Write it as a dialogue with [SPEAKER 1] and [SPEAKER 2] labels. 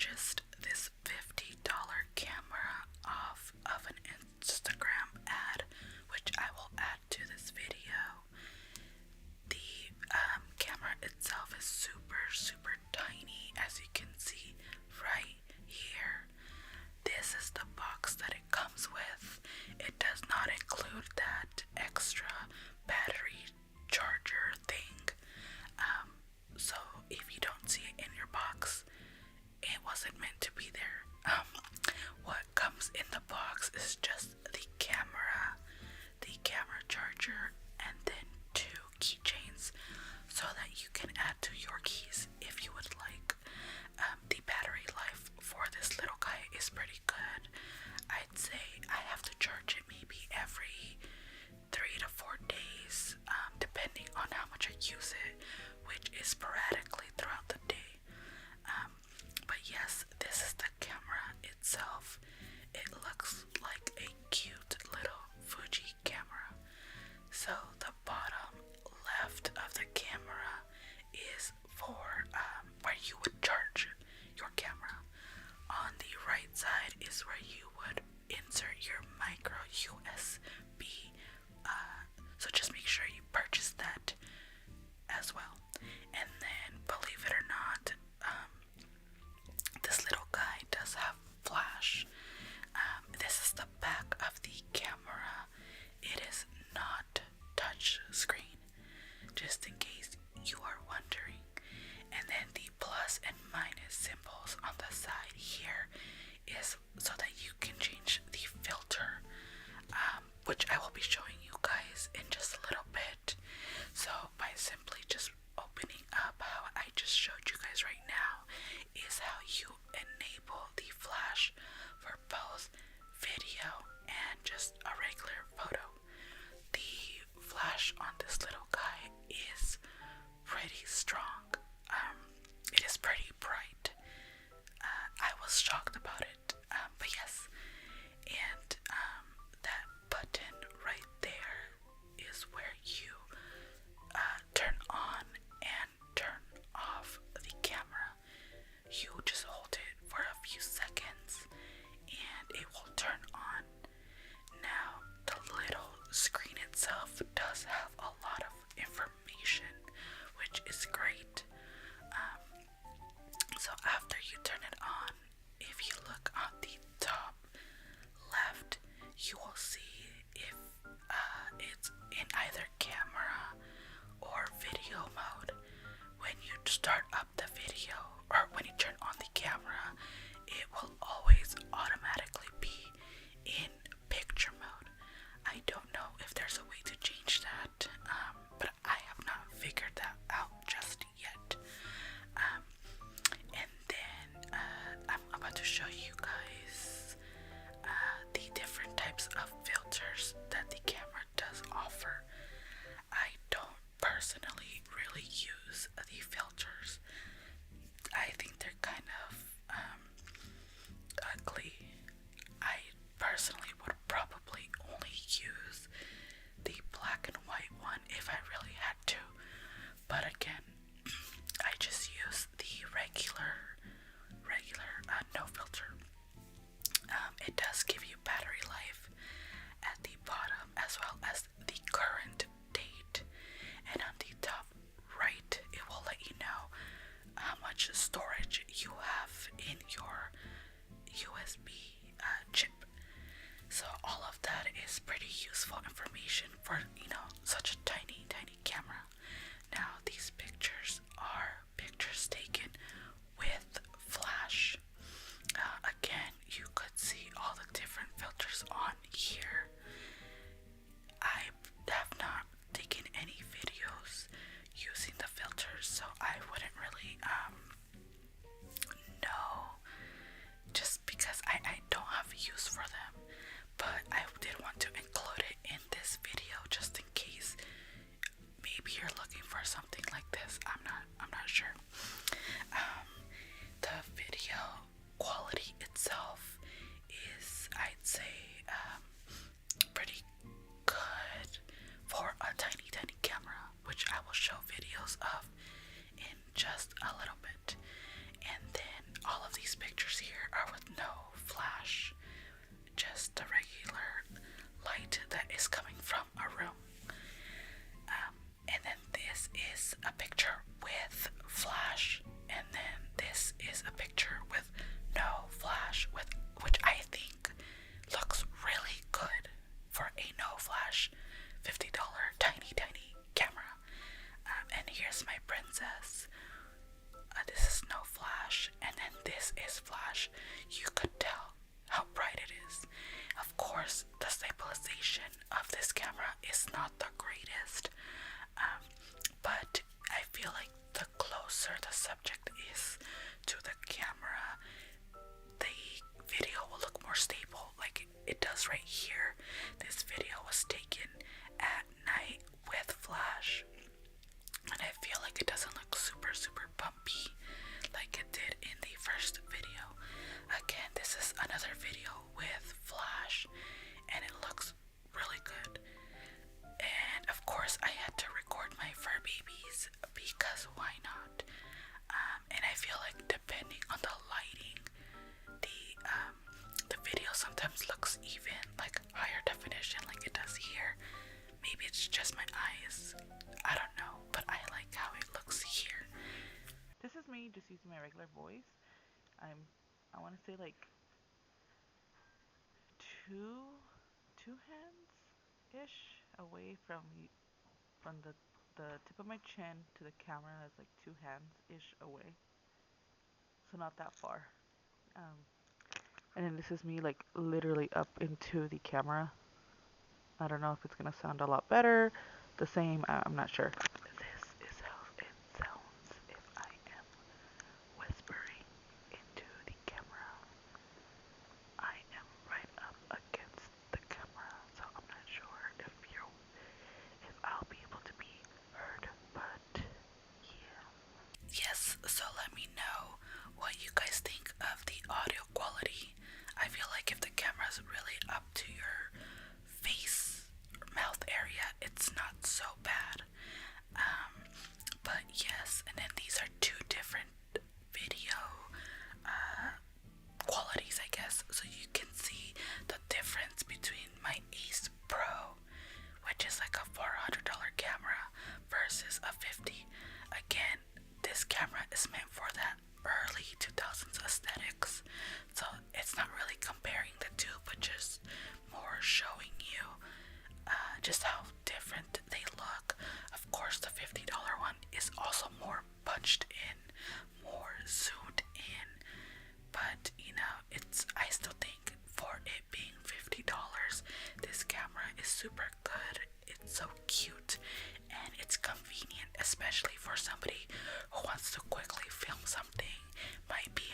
[SPEAKER 1] purchased this $50 camera off of an Instagram ad, which I will add to this video. The camera itself is super tiny, as you can see right here. This is the box that it comes with. It does not include that extra battery charger thing. So if you don't see it in your box, it wasn't meant to be there. What comes in the box is just the camera charger, and then 2 keychains so that you can add to your keys if you would like. The battery life for this little guy is pretty good. I'd say I have to charge it maybe every 3 to 4 days, depending on how much I use it, which is sporadically throughout the day. But yes, this is the camera itself. It looks like a cute little Fuji camera. So the bottom left of the camera is for where you would charge your camera. On the right side is where you would insert your micro USB. So just make sure you purchase that as well. And then, believe it or not, this little guy does have flash. This is the back of the camera. It is not touch screen, just in case you are wondering. And then the plus and minus symbols on the side here is so that you can change the filter, which I will be showing you guys in just a little bit. So by simply just opening up how I just showed you guys right now is how you enable the flash for both video and just a regular photo. The flash on this little guy is pretty strong. It is pretty bright. I was shocked about it, but yes. And that button right there is where you turn on and turn off the camera. You just hold it for a few seconds and it will turn on. Now, the little screen itself does have a lot of information, which is great. So after you turn it on, if you look on the top left, you will see if it's in either camera or video mode. When you start up the video, or when you turn on the camera, it will always automatically be in picture mode. I don't know if there's a way to change that, but I have not figured that out just yet. And then I'm about to show you guys the different types of filters that the camera does offer. I don't personally really use the filters. I think they're kind of ugly. I personally would probably only use the black and white one if I really had to. But again, I just use the regular no filter. It does give you battery life at the bottom as well as the current date, and on the top right it will let you know how much storage you have in your USB chip. So all of that is pretty useful information for, such a tiny camera. Now these pictures are pictures taken with flash. Again, you could see all the different filters on here. I have not taken any videos using the filters, so I wouldn't really know this is flash. You could tell how bright it is. Of course, the stabilization of this camera is not the greatest, but I feel like the closer the subject is to the camera, the video will look more stable, like it does right here. This video was taken at night with flash, and I feel like it doesn't look super bumpy like it did in the first video. Again, this is another video with flash, and it looks really good. And of course, I had to record my fur babies because why not? And I feel like depending on the lighting, the video sometimes looks even like higher definition, like it does here. Maybe it's just my eyes. I don't know, but I like how it looks here. This is me just using my regular voice. I want to say like two hands ish away from the tip of my chin to the camera. Is like 2 hands ish away, so not that far. And then this is me like literally up into the camera. I don't know if it's gonna sound a lot better, the same, I'm not sure. This is how it sounds if I am whispering into the camera. I am right up against the camera, so I'm not sure if I'll be able to be heard, but yeah. Yes, so let me know what you guys think of the audio quality. I feel like if the camera's really up to your face or mouth area, it's not so bad. But yes, and then these are two different video qualities, I guess, so you can see the difference between my Ace Pro, which is like a $400 camera, versus a 50. Again, this camera is meant for that early 2000s aesthetics, so it's not really comparing the two, but just more showing you just how different they look. Of course, the $50 one is also more punched in, more zoomed in, but you know, I still think for it being $50, this camera is super good. It's so cute and it's convenient, especially for somebody who wants to quickly film something. Might be